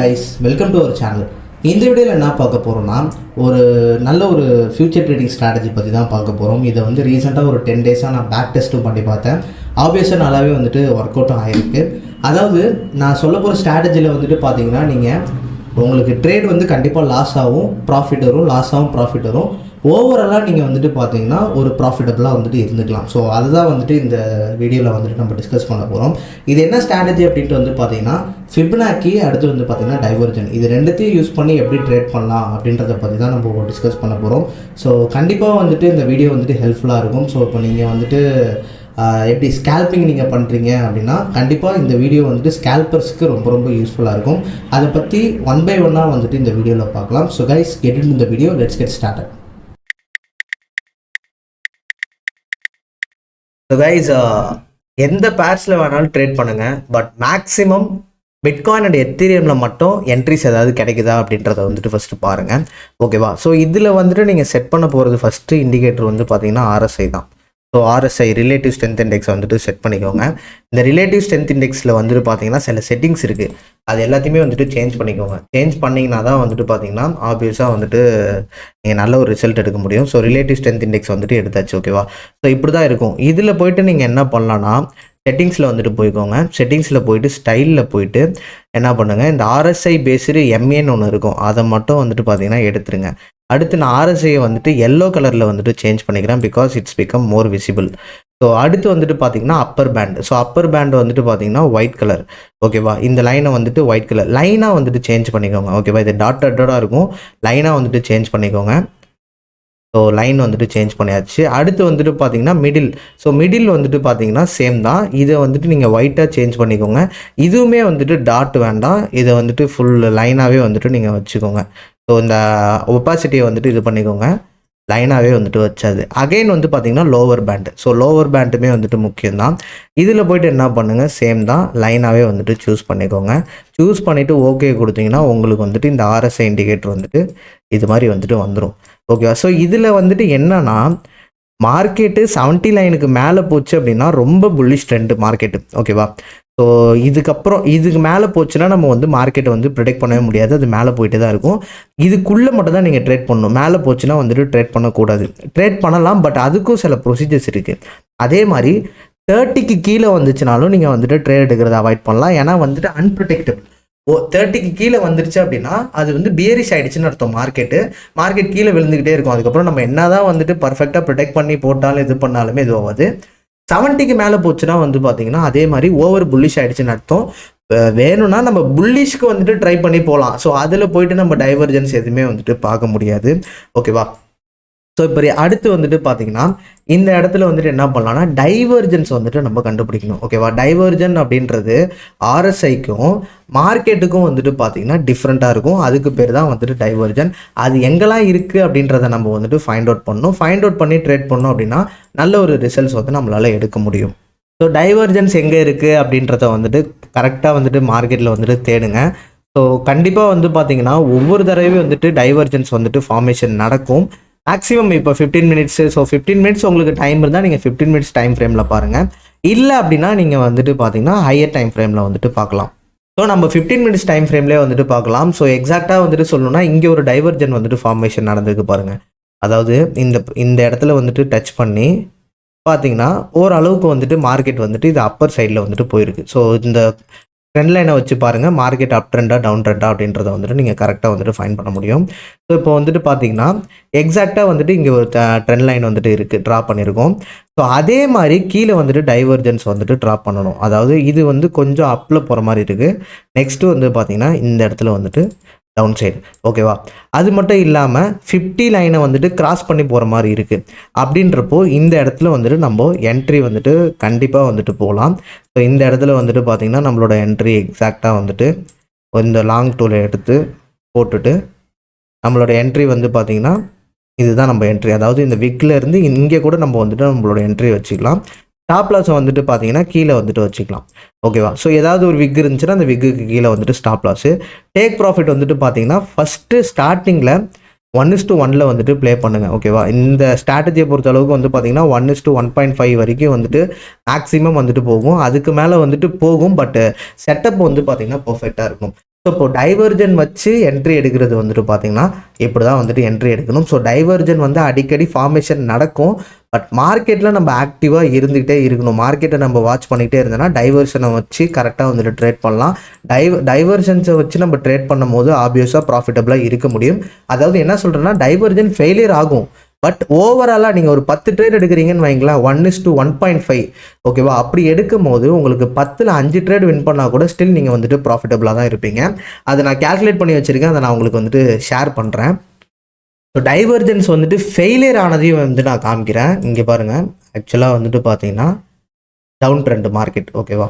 guys, welcome to our channel. இந்த வீடியோவில் என்ன பார்க்க போகிறோம்னா நல்ல ஒரு ஃபியூச்சர் ட்ரேடிங் ஸ்ட்ராட்டஜி பற்றி தான் பார்க்க போகிறோம். இதை ரீசெண்டாக ஒரு 10 டேஸாக நான் பேக் டெஸ்ட்டும் பண்ணி பார்த்தேன். ஆப்வியஸாக நல்லாவே ஒர்க் அவுட்டும் ஆகிருக்கு. அதாவது நான் சொல்ல போகிற ஸ்ட்ராட்டஜியில் பார்த்தீங்கன்னா நீங்கள் உங்களுக்கு ட்ரேட் கண்டிப்பாக லாஸ் ஆகும், ப்ராஃபிட் வரும், லாஸ் ஆகும், ப்ராஃபிட் வரும். ஓவராலாக நீங்கள் பார்த்தீங்கன்னா ஒரு ப்ராஃபிட்டபுளாக இருந்துக்கலாம். ஸோ அதுதான் இந்த வீடியோவில் நம்ம டிஸ்கஸ் பண்ண போகிறோம். இது என்ன ஸ்ட்ராட்டஜி அப்படின்ட்டு பார்த்தீங்கன்னா ஃபிபனாக்கி, அடுத்து பார்த்தீங்கன்னா டைவர்ஜன். இது ரெண்டுத்தையும் யூஸ் பண்ணி எப்படி ட்ரேட் பண்ணலாம் அப்படின்றத பற்றி தான் நம்ம டிஸ்கஸ் பண்ண போகிறோம். ஸோ கண்டிப்பாக இந்த வீடியோ ஹெல்ப்ஃபுல்லாக இருக்கும். ஸோ இப்போ நீங்கள் எப்படி ஸ்கேல்பிங் நீங்கள் பண்ணுறீங்க அப்படின்னா கண்டிப்பாக இந்த வீடியோ ஸ்கேல்பர்ஸ்க்கு ரொம்ப ரொம்ப யூஸ்ஃபுல்லாக இருக்கும். அதை பற்றி ஒன் பை ஒன்னாக இந்த வீடியோவில் பார்க்கலாம். ஸோ கைஸ், கெட் இன் இந்த video, let's get started. So guys, எந்த பேர்ஸில் வேணாலும் ட்ரேட் பண்ணுங்கள், பட் மேக்ஸிமம் பிட்காயின் அண்ட் எத்தீரியமில் மட்டும் என்ட்ரிஸ் ஏதாவது கிடைக்குதா அப்படின்றத ஃபஸ்ட்டு பாருங்கள். ஓகேவா? ஸோ இதில் நீங்கள் செட் பண்ண போகிறது ஃபஸ்ட்டு இண்டிகேட்டர் பார்த்தீங்கன்னா RSI தான். So RSI relative strength index set பண்ணிக்கோங்க. இந்த ரிலேட்டிவ் ஸ்ட்ரென்த் இண்டெக்ஸில் பார்த்தீங்கன்னா சில செட்டிங்ஸ் இருக்குது. அது எல்லாத்தையுமே சேஞ்ச் பண்ணிக்கோங்க. சேஞ்ச் பண்ணிங்கன்னா தான் பார்த்தீங்கன்னா ஆப்வியஸாக நீங்கள் நல்ல ஒரு ரிசல்ட் எடுக்க முடியும். ஸோ ரிலேட்டிவ் ஸ்ட்ரென்த் இண்டெக்ஸ் எடுத்தாச்சு. ஓகேவா? ஸோ இப்படி தான் இருக்கும். இதில் போய்ட்டு நீங்கள் என்ன பண்ணலான்னா செட்டிங்ஸில் போய்க்கோங்க. செட்டிங்ஸில் போய்ட்டு ஸ்டைலில் போய்ட்டு என்ன பண்ணுங்கள், இந்த RSI பேஸ்டு MAன்னு ஒன்று இருக்கும், அதை மட்டும் பார்த்தீங்கன்னா எடுத்துருங்க. அடுத்து நான் RSIயை எல்லோ கலரில் சேஞ்ச் பண்ணிக்கிறேன், because it's become more visible. So அடுத்து பார்த்தீங்கன்னா upper band. So upper band பார்த்தீங்கன்னா ஒயிட் கலர். ஓகேவா? இந்த லைனை ஒயிட் கலர் லைனாக சேஞ்ச் பண்ணிக்கோங்க. ஓகேவா? இது டாட்டாக இருக்கும், லைனாக சேஞ்ச் பண்ணிக்கோங்க. ஸோ லைன் சேஞ்ச் பண்ணியாச்சு. அடுத்து பார்த்தீங்கன்னா மிடில். ஸோ மிடில் பார்த்தீங்கன்னா சேம் தான். இதை நீங்கள் ஒயிட்டாக சேஞ்ச் பண்ணிக்கோங்க. இதுவுமே டாட் வேண்டாம், இதை ஃபுல் லைனாகவே நீங்கள் வச்சுக்கோங்க. ஸோ இந்த ஒப்பாசிட்டியை இது பண்ணிக்கோங்க, லைனாகவே வச்சாது. அகைன் பார்த்தீங்கன்னா லோவர் பேண்டு. ஸோ லோவர் பேண்டுமே முக்கியம்தான். இதில் போய்ட்டு என்ன பண்ணுங்கள், சேம் தான், லைனாகவே சூஸ் பண்ணிக்கோங்க. சூஸ் பண்ணிவிட்டு ஓகே கொடுத்தீங்கன்னா உங்களுக்கு இந்த RSI இண்டிகேட்டர் இது மாதிரி வந்துடும். ஓகேவா? ஸோ இதில் என்னன்னா மார்க்கெட்டு 70 லைனுக்கு மேலே போச்சு அப்படின்னா ரொம்ப புல்லிஷ் ட்ரெண்டு மார்க்கெட்டு. ஓகேவா? ஸோ இதுக்கு மேலே போச்சுன்னா நம்ம மார்க்கெட்டை ப்ரிடிக்ட் பண்ணவே முடியாது. அது மேலே போயிட்டு தான் இருக்கும். இதுக்குள்ளே மட்டும் தான் நீங்கள் ட்ரேட் பண்ணணும். மேலே போச்சுன்னா ட்ரேட் பண்ணக்கூடாது. ட்ரேட் பண்ணலாம், பட் அதுக்கும் சில ப்ரொசீஜர்ஸ் இருக்குது. அதே மாதிரி 30க்கு கீழே வந்துச்சுனாலும் நீங்கள் ட்ரேட் எடுக்கிறத அவாய்ட் பண்ணலாம். ஏன்னா அன்ப்ரொடெக்டபிள். 30க்கு கீழே வந்துருச்சு அப்படின்னா அது பியரிஷ் ஆகிடுச்சுன்னு அர்த்தம். மார்க்கெட் கீழே விழுந்துக்கிட்டே இருக்கும். அதுக்கப்புறம் நம்ம என்ன தான் பர்ஃபெக்டாக ப்ரொடெக்ட் பண்ணி போட்டாலும் இது பண்ணாலுமே இது ஆகாது. 70க்கு மேலே போச்சுன்னா பார்த்தீங்கன்னா அதே மாதிரி ஓவர் புல்லிஷ் ஆகிடுச்சுன்னு அர்த்தம். வேணும்னா நம்ம புல்லிஷ்க்கு ட்ரை பண்ணி போகலாம். ஸோ அதில் போயிட்டு நம்ம டைவர்ஜன்ஸ் எதுவுமே பார்க்க முடியாது. ஓகேவா? ஸோ இப்போ அடுத்து பார்த்தீங்கன்னா இந்த இடத்துல என்ன பண்ணலாம்னா டைவர்ஜன்ஸ் நம்ம கண்டுபிடிக்கணும். ஓகேவா? டைவர்ஜன் அப்படின்றது RSIக்கும் மார்க்கெட்டுக்கும் பார்த்தீங்கன்னா டிஃப்ரெண்ட்டாக இருக்கும். அதுக்கு பேர் தான் டைவர்ஜன். அது எங்கெல்லாம் இருக்குது அப்படின்றத நம்ம ஃபைண்ட் அவுட் பண்ணணும். ஃபைண்ட் அவுட் பண்ணி ட்ரேட் பண்ணோம் அப்படின்னா நல்ல ஒரு ரிசல்ட்ஸ் நம்மளால் எடுக்க முடியும். ஸோ டைவர்ஜன்ஸ் எங்கே இருக்குது அப்படின்றத கரெக்டாக மார்க்கெட்டில் தேடுங்க. ஸோ கண்டிப்பாக பார்த்தீங்கன்னா ஒவ்வொரு தடவையும் டைவர்ஜன்ஸ் ஃபார்மேஷன் நடக்கும். மேக்ஸிமம் இப்போ 15 மினிட்ஸு. ஸோ 15 மினிட்ஸ் உங்களுக்கு டைம் இருந்தால் நீங்கள் 15 மினிட்ஸ் டைம் ஃப்ரேமில் பாருங்கள். இல்லை அப்படின்னா நீங்கள் பார்த்தீங்கன்னா ஹையர் டைம் ஃப்ரேமில் பார்க்கலாம். ஸோ நம்ம 15 மினிட்ஸ் டைம் ஃப்ரேம்லேயே பார்க்கலாம். ஸோ எக்ஸாக்டாக சொல்லணும்னா இங்கே ஒரு டைவர்ஜன் ஃபார்மேஷன் நடந்திருக்கு பாருங்கள். அதாவது இந்த இடத்துல டச் பண்ணி பார்த்தீங்கன்னா ஓரளவுக்கு மார்க்கெட் இது அப்பர் சைடில் போயிருக்கு. ஸோ இந்த ட்ரெண்ட் லைனை வச்சு பாருங்கள், மார்க்கெட் அப் ட்ரெண்டா டவுன் ட்ரெண்டா அப்படின்றத நீங்கள் கரெக்டாக ஃபைன் பண்ண முடியும். ஸோ இப்போ பார்த்தீங்கன்னா எக்ஸாக்டாக இங்கே ஒரு ட்ரெண்ட் லைன் இருக்குது, ட்ரா பண்ணியிருக்கோம். ஸோ அதே மாதிரி கீழே டைவர்ஜன்ஸ் ட்ரா பண்ணணும். அதாவது இது கொஞ்சம் அப்பில் போகிற மாதிரி இருக்குது. நெக்ஸ்ட்டு பார்த்தீங்கன்னா இந்த இடத்துல டவுன் சைடு. ஓகேவா? அது மட்டும் இல்லாமல் 50 லைனை கிராஸ் பண்ணி போகிற மாதிரி இருக்குது. அப்படின்றப்போ இந்த இடத்துல நம்ம என்ட்ரி கண்டிப்பாக போகலாம். ஸோ இந்த இடத்துல பார்த்திங்கன்னா நம்மளோட என்ட்ரி எக்ஸாக்டாக இந்த லாங் டூலை எடுத்து போட்டுட்டு நம்மளோட என்ட்ரி பார்த்திங்கன்னா இதுதான் நம்ம என்ட்ரி. அதாவது இந்த விக்கில் இருந்து இங்கே கூட நம்ம நம்மளோட என்ட்ரி வச்சுக்கலாம். ஸ்டாப் லாஸை பார்த்தீங்கன்னா கீழே வச்சுக்கலாம். ஓகேவா? ஸோ ஏதாவது ஒரு விக் இருந்துச்சுன்னா அந்த விக்குக்கு கீழே ஸ்டாப் லாஸு. டேக் ப்ராஃபிட் பார்த்தீங்கன்னா ஃபஸ்ட்டு ஸ்டார்டிங்கில் 1:1 ப்ளே பண்ணுங்கள். ஓகேவா? இந்த ஸ்ட்ராட்டஜியை பொறுத்த அளவுக்கு பார்த்தீங்கன்னா 1:1.5 வரைக்கும் மேக்ஸிமம் போகும். அதுக்கு மேலே போகும். பட் செட்டப் பார்த்தீங்கன்னா பர்ஃபெக்டாக இருக்கும். ஸோ இப்போ டைவர்ஜன் வச்சு என்ட்ரி எடுக்கிறது வந்துட்டு பார்த்தீங்கன்னா இப்படி தான் வந்துட்டு என்ட்ரி எடுக்கணும். ஸோ டைவர்ஜன் வந்து அடிக்கடி ஃபார்மேஷன் நடக்கும். பட் மார்க்கெட்டில் நம்ம ஆக்டிவாக இருந்துகிட்டே இருக்கணும். மார்க்கெட்டை நம்ம வாட்ச் பண்ணிகிட்டே இருந்தோன்னா டைவர்ஷனை வச்சு கரெக்டாக வந்துட்டு ட்ரேட் பண்ணலாம். டைவர்ஷன்ஸை வச்சு நம்ம ட்ரேட் பண்ணும் போது ஆப்வியஸாக ப்ராஃபிட்டபுளாக இருக்க முடியும். அதாவது என்ன சொல்கிறேன்னா, டைவர்ஜன் ஃபெயிலியர் ஆகும். பட் ஓவராலாக நீங்கள் ஒரு 10 ட்ரேட் எடுக்கிறீங்கன்னு வைங்களேன், 1:1.5 ஓகேவா? அப்படி எடுக்கும் போது உங்களுக்கு 10ல் 5 ட்ரேட் வின் பண்ணால் கூட ஸ்டில் நீங்கள் வந்துட்டு ப்ராஃபிட்டபுளாக தான் இருப்பீங்க. அதை நான் கேல்குலேட் பண்ணி வச்சுருக்கேன். அதை நான் உங்களுக்கு வந்துட்டு ஷேர் பண்ணுறேன். ஸோ டைவர்ஜன்ஸ் வந்துட்டு ஃபெயிலியர் ஆனதையும் வந்து நான் காமிக்கிறேன். இங்கே பாருங்கள், ஆக்சுவலாக வந்துட்டு பார்த்தீங்கன்னா டவுன் ட்ரெண்ட் மார்க்கெட், ஓகேவா?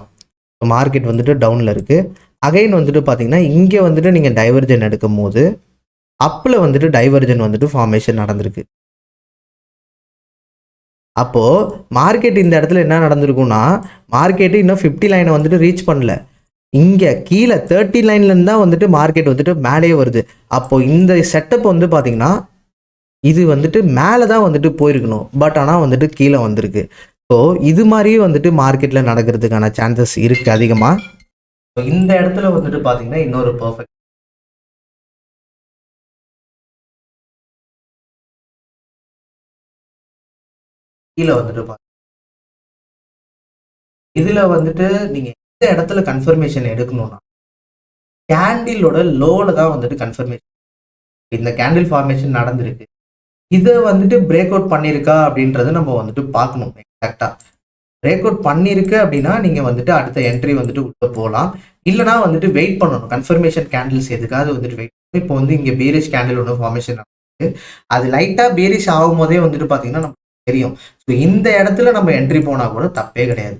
ஸோ மார்க்கெட் வந்துட்டு டவுனில் இருக்குது. அகைன் வந்துட்டு பார்த்தீங்கன்னா இங்கே வந்துட்டு நீங்கள் டைவர்ஜன் எடுக்கும் போது அப்பில் வந்துட்டு டைவர்ஜன் வந்துட்டு ஃபார்மேஷன் நடந்திருக்கு. அப்போது மார்க்கெட் இந்த இடத்துல என்ன நடந்திருக்கும்னா, மார்க்கெட்டு இன்னும் 50 லைனை வந்துட்டு ரீச் பண்ணல. இங்கே கீழே 30 லைன்லேருந்து தான் வந்துட்டு மார்க்கெட் வந்துட்டு மேலேயே வருது. அப்போது இந்த செட்டப் வந்து பார்த்திங்கன்னா இது வந்துட்டு மேலே தான் வந்துட்டு போயிருக்கணும். பட் ஆனால் வந்துட்டு கீழே வந்திருக்கு. ஸோ இது மாதிரியே வந்துட்டு மார்க்கெட்டில் நடக்கிறதுக்கான சான்சஸ் இருக்குது அதிகமாக. ஸோ இந்த இடத்துல வந்துட்டு பார்த்தீங்கன்னா இன்னொரு பர்ஃபெக்ட் கீழே வந்துட்டு இதில் வந்துட்டு நீங்கள் எந்த இடத்துல கன்ஃபர்மேஷன் எடுக்கணும்னா, கேண்டிலோட லோவில் தான் வந்துட்டு கன்ஃபர்மேஷன். இந்த கேண்டில் ஃபார்மேஷன் நடந்திருக்கு, இதை வந்துட்டு பிரேக் அவுட் பண்ணியிருக்கா அப்படின்றத நம்ம வந்துட்டு பார்க்கணும். எக்ஸாக்டாக பிரேக் அவுட் பண்ணியிருக்கு அப்படின்னா நீங்கள் வந்துட்டு அடுத்த என்ட்ரி வந்துட்டு உள்ளே போகலாம். இல்லைனா வந்துட்டு வெயிட் பண்ணணும். கன்ஃபர்மேஷன் கேண்டில்ஸ் எதுக்காவது வந்துட்டு வெயிட் பண்ணணும். இப்போ வந்து இங்கே பேரிஷ் கேண்டில் ஒன்று ஃபார்மேஷன் ஆகுது. அது லைட்டாக பேரிஷ் ஆகும் போதே வந்துட்டு பார்த்தீங்கன்னா நமக்கு தெரியும். ஸோ இந்த இடத்துல நம்ம என்ட்ரி போனால் கூட தப்பே கிடையாது.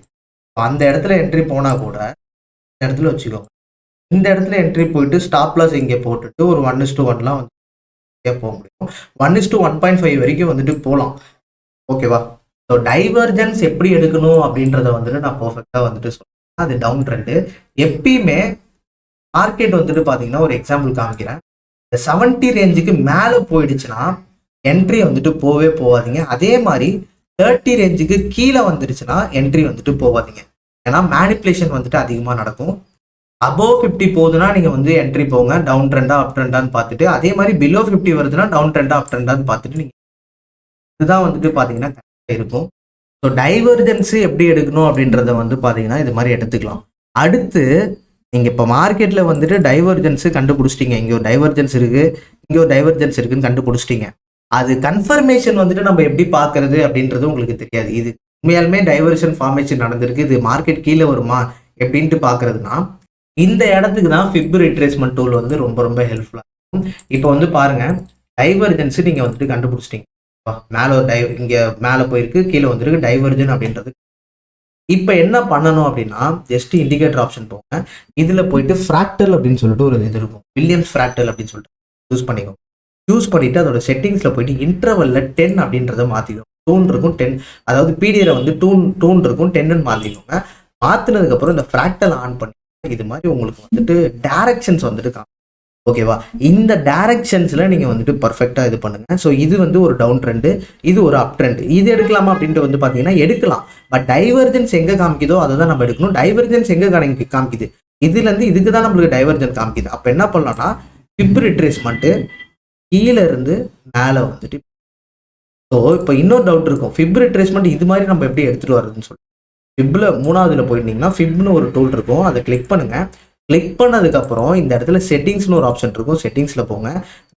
அந்த இடத்துல என்ட்ரி போனால் கூட இந்த இடத்துல வச்சுக்கோங்க. இந்த இடத்துல என்ட்ரி போயிட்டு ஸ்டாப் லாஸ் இங்கே போட்டுட்டு ஒரு 1:1 வந்து போக முடியும். 1:1.5 வரைக்கும் வந்துட்டு போகலாம். ஓகேவா? ஸோ டைவர்ஜன்ஸ் எப்படி எடுக்கணும் அப்படின்றத வந்துட்டு நான் பர்ஃபெக்டாக வந்துட்டு சொல்றேன். அது டவுன் ட்ரெண்டு. எப்பயுமே மார்க்கெட் வந்துட்டு பார்த்தீங்கன்னா ஒரு எக்ஸாம்பிள் காமிக்கிறேன். இந்த 70 ரேஞ்சுக்கு மேலே போயிடுச்சுன்னா என்ட்ரி வந்துட்டு போவே போகாதீங்க. அதே மாதிரி 30 ரேஞ்சுக்கு கீழே வந்துருச்சுன்னா என்ட்ரி வந்துட்டு போகாதீங்க. ஏன்னா மேனிப்புலேஷன் வந்துட்டு அதிகமாக நடக்கும். அபோவ் 50 போகுதுன்னா நீங்கள் வந்து என்ட்ரி போங்க, டவுன் ட்ரெண்டா அப் ட்ரெண்டான்னு பார்த்துட்டு. அதே மாதிரி பிலோ 50 வருதுன்னா டவுன் ட்ரெண்டா அப் ட்ரெண்டான்னு பார்த்துட்டு நீங்கள் இதுதான் வந்துட்டு பார்த்தீங்கன்னா கரெக்டாக இருக்கும். ஸோ டைவர்ஜன்ஸு எப்படி எடுக்கணும் அப்படின்றத வந்து பார்த்தீங்கன்னா இது மாதிரி எடுத்துக்கலாம். அடுத்து நீங்கள் இப்போ மார்க்கெட்டில் வந்துட்டு டைவர்ஜன்ஸு கண்டுபிடிச்சிட்டிங்க. இங்கே ஒரு டைவர்ஜன்ஸ் இருக்குது, இங்கே ஒரு டைவர்ஜன்ஸ் இருக்குதுன்னு கண்டுபிடிச்சிட்டிங்க. அது கன்ஃபர்மேஷன் வந்துட்டு நம்ம எப்படி பார்க்கறது அப்படின்றது உங்களுக்கு தெரியாது. இது உண்மையாலுமே டைவர்ஷன் ஃபார்மேஷன் நடந்திருக்கு, இது மார்க்கெட் கீழே வருமா எப்படின்ட்டு பார்க்கறதுனா இந்த இடத்துக்கு தான் ஃபிப் ரிட்ரேஸ்மெண்ட் டூல் வந்து ரொம்ப ரொம்ப ஹெல்ப்ஃபுல்லாக இருக்கும். இப்போ வந்து பாருங்க, டைவர்ஜன்ஸு நீங்கள் வந்துட்டு கண்டுபிடிச்சிட்டிங்க. மேலே ஒரு இங்கே மேலே போயிருக்கு, கீழே வந்துருக்கு டைவர்ஜன் அப்படின்றது. இப்போ என்ன பண்ணணும் அப்படின்னா, ஜஸ்ட் இண்டிகேட்டர் ஆப்ஷன் போங்க. இதில் போயிட்டு ஃப்ராக்டல் அப்படின்னு சொல்லிட்டு ஒரு இது இருக்கும், வில்லியம்ஸ் ஃப்ராக்டல் அப்படின்னு சொல்லிட்டு யூஸ் பண்ணிக்கோங்க. யூஸ் பண்ணிவிட்டு அதோட செட்டிங்ஸில் போயிட்டு இன்டர்வலில் 10 அப்படின்றத மாற்றிக்கணும். டூன் இருக்கும் 10, அதாவது பிடியில் வந்து டூன் இருக்கும் 10ன்னு மாற்றிக்கோங்க. மாற்றினதுக்கப்புறம் இந்த ஃப்ராக்டல் ஆன் பண்ணி இது மாதிரி உங்களுக்கு வந்துட்டு டைரக்ஷன்ஸ் வந்துட்டு காணும். ஓகேவா? இந்த டைரக்ஷன்ஸில் நீங்கள் வந்துட்டு பர்ஃபெக்டாக இது பண்ணுங்கள். ஸோ இது வந்து ஒரு டவுன் ட்ரெண்டு, இது ஒரு அப் ட்ரெண்டு. இது எடுக்கலாமா அப்படின்ட்டு வந்து பார்த்தீங்கன்னா எடுக்கலாம். பட் டைவர்ஜன்ஸ் எங்கே காமிக்குதோ அதை தான் நம்ம எடுக்கணும். டைவர்ஜன்ஸ் எங்கே காமிக்குது, இதுலேருந்து இதுக்கு தான் நம்மளுக்கு டைவர்ஜன் காமிக்குது. அப்போ என்ன பண்ணலாம்னா, ஃபிப் ரிட்ரேஸ்மெண்ட்டு கீழே இருந்து மேலே வந்துட்டு. ஸோ இப்போ இன்னொரு டவுட் இருக்கும், ஃபிப் ரிட்ரேஸ்மெண்ட் இது மாதிரி நம்ம எப்படி எடுத்துகிட்டு வர்றதுன்னு சொல்லிட்டு. ஃபிப்பில் 3வதுல போயிருந்தீங்கன்னா ஃபிப்னு ஒரு டூல் இருக்கும், அதை கிளிக் பண்ணுங்கள். கிளிக் பண்ணதுக்கப்புறம் இந்த இடத்துல செட்டிங்ஸ்னு ஒரு ஆப்ஷன் இருக்கும், செட்டிங்ஸில் போங்க.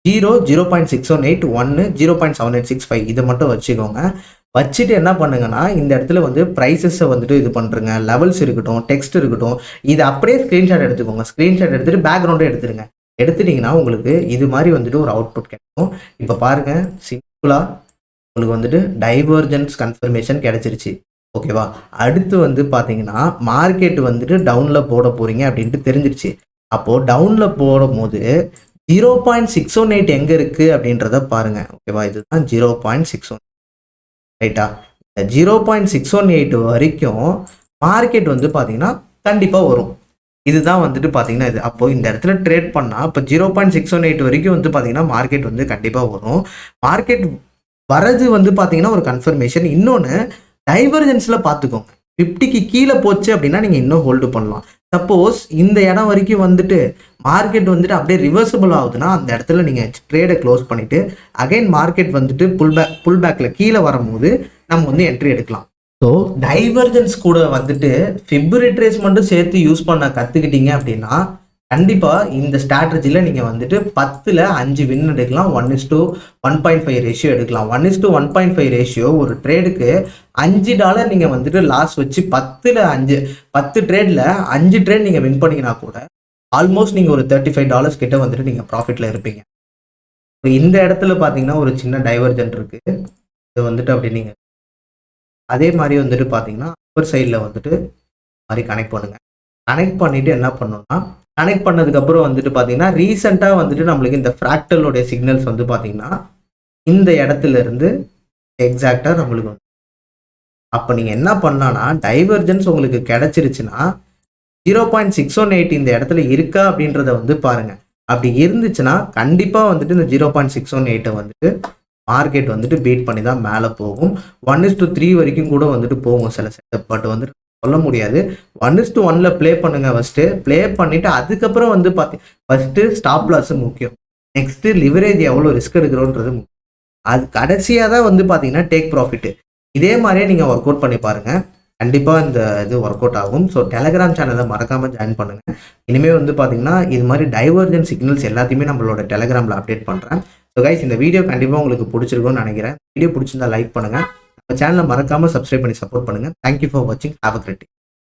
0, 0.618, 1, 0.7865 இதை மட்டும் வச்சுக்கோங்க. வச்சுட்டு என்ன பண்ணுங்கன்னா, இந்த இடத்துல வந்து ப்ரைஸஸை வந்துட்டு இது பண்ணுறங்க, லெவல்ஸ் இருக்கட்டும், டெக்ஸ்ட் இருக்கட்டும், இதை அப்படியே ஸ்க்ரீன்ஷாட் எடுத்துக்கோங்க. ஸ்க்ரீன்ஷாட் எடுத்துகிட்டு பேக்ரவுண்டே எடுத்துருங்க. எடுத்துட்டிங்கன்னா உங்களுக்கு இது மாதிரி வந்துட்டு ஒரு அவுட்புட் கிடைக்கும். இப்போ பாருங்கள், சிம்பிளாக உங்களுக்கு வந்துட்டு டைவர்ஜன்ஸ் கன்ஃபர்மேஷன் கிடைச்சிருச்சு. ஓகேவா? அடுத்து வந்து பார்த்தீங்கன்னா மார்க்கெட் வந்துட்டு டவுனில் போட போகிறீங்க அப்படின்ட்டு தெரிஞ்சிருச்சு. அப்போது டவுனில் போடும் போது 0.618 எங்கே இருக்குது அப்படின்றத பாருங்கள். ஓகேவா? இதுதான் 0.618 ரைட்டா? 0.618 வரைக்கும் மார்க்கெட் வந்து பார்த்தீங்கன்னா கண்டிப்பாக வரும். இதுதான் வந்துட்டு பார்த்தீங்கன்னா இது. அப்போது இந்த இடத்துல ட்ரேட் பண்ணால் இப்போ 0.618 வரைக்கும் வந்து பார்த்தீங்கன்னா மார்க்கெட் வந்து கண்டிப்பாக வரும். மார்க்கெட் வரது வந்து பார்த்தீங்கன்னா ஒரு கன்ஃபர்மேஷன். இன்னொன்று டைவர்ஜன்ஸில் பார்த்துக்கோங்க. 50க்கு கீழே போச்சு அப்படின்னா நீங்கள் இன்னும் ஹோல்டு பண்ணலாம். சப்போஸ் இந்த இடம் வரைக்கும் வந்துட்டு மார்க்கெட் வந்துட்டு அப்படியே ரிவர்சபிள் ஆகுதுன்னா அந்த இடத்துல நீங்கள் ட்ரேடை க்ளோஸ் பண்ணிவிட்டு அகைன் மார்க்கெட் வந்துட்டு புல் பேக்கில் கீழே வரும்போது நம்ம வந்து என்ட்ரி எடுக்கலாம். ஸோ டைவர்ஜன்ஸ் கூட வந்துட்டு ஃபிப்ரவரி ட்ரேஸ் மட்டும் சேர்த்து யூஸ் பண்ண கற்றுக்கிட்டீங்க அப்படின்னா கண்டிப்பாக இந்த ஸ்ட்ராட்டஜியில் நீங்கள் வந்துட்டு 10ல் 5 வின் எடுக்கலாம். 1:1.5 ரேஷியோ எடுக்கலாம். 1:1.5 ரேஷியோ ஒரு ட்ரேடுக்கு $5 நீங்கள் வந்துட்டு லாஸ் வச்சு 10 ட்ரேடில் 5 ட்ரேட் நீங்கள் வின் பண்ணிங்கன்னா கூட ஆல்மோஸ்ட் நீங்கள் ஒரு $35 கிட்ட வந்துட்டு நீங்கள் ப்ராஃபிட்டில் இருப்பீங்க. இந்த இடத்துல பார்த்தீங்கன்னா ஒரு சின்ன டைவர்ஜென்ட் இருக்குது. இது வந்துட்டு அப்படி நீங்கள் அதே மாதிரி வந்துட்டு பார்த்தீங்கன்னா அப்பர் சைடில் வந்துட்டு மாதிரி கனெக்ட் பண்ணுங்கள். கனெக்ட் பண்ணிவிட்டு என்ன பண்ணணும்னா கனெக்ட் பண்ணதுக்கப்புறம் வந்துட்டு பார்த்தீங்கன்னா ரீசெண்டாக வந்துட்டு நம்மளுக்கு இந்த ஃப்ராக்டலோடைய சிக்னல்ஸ் வந்து பார்த்தீங்கன்னா இந்த இடத்துல இருந்து எக்ஸாக்டாக நம்மளுக்கு வந்து அப்போ நீங்கள் என்ன பண்ணலான்னா டைவர்ஜென்ஸ் உங்களுக்கு கிடைச்சிருச்சுன்னா 0.618 இந்த இடத்துல இருக்கா அப்படின்றத வந்து பாருங்கள். அப்படி இருந்துச்சுன்னா கண்டிப்பாக வந்துட்டு இந்த 0.618 வந்துட்டு மார்க்கெட் வந்துட்டு பீட் பண்ணி தான் மேலே போகும். 1:3 வரைக்கும் கூட வந்துட்டு போகும் சில செட்டப். பட் வந்துட்டு சொல்ல முடியாது. 1:1 ப்ளே பண்ணுங்க. ஃபஸ்ட்டு ப்ளே பண்ணிவிட்டு அதுக்கப்புறம் வந்து ஃபஸ்ட்டு ஸ்டாப் லாஸ் முக்கியம். நெக்ஸ்ட்டு லிவரேஜ் எவ்வளோ ரிஸ்க் எடுக்கிறோன்றது முக்கியம். அது கடைசியாக தான் வந்து பார்த்தீங்கன்னா டேக் ப்ராஃபிட்டு. இதே மாதிரியே நீங்கள் ஒர்க் அவுட் பண்ணி பாருங்கள். கண்டிப்பாக இந்த இது ஒர்க் அவுட் ஆகும். ஸோ டெலகிராம் சேனலை மறக்காமல் ஜாயின் பண்ணுங்கள். இனிமேல் வந்து பார்த்தீங்கன்னா இது மாதிரி டைவர்ஜென்ட் சிக்னல்ஸ் எல்லாத்தையுமே நம்மளோட டெலகிராமில் அப்டேட் பண்ணுறேன். ஸோ கைஸ் இந்த வீடியோ கண்டிப்பாக உங்களுக்கு பிடிச்சிருக்கும்னு நினைக்கிறேன். வீடியோ பிடிச்சிருந்தா லைக் பண்ணுங்கள். நம்ம சேனலை மறக்காமல் சப்ஸ்கிரைப் பண்ணி சப்போர்ட் பண்ணுங்கள். தேங்க்யூ ஃபார் வாட்சிங். Have a great day.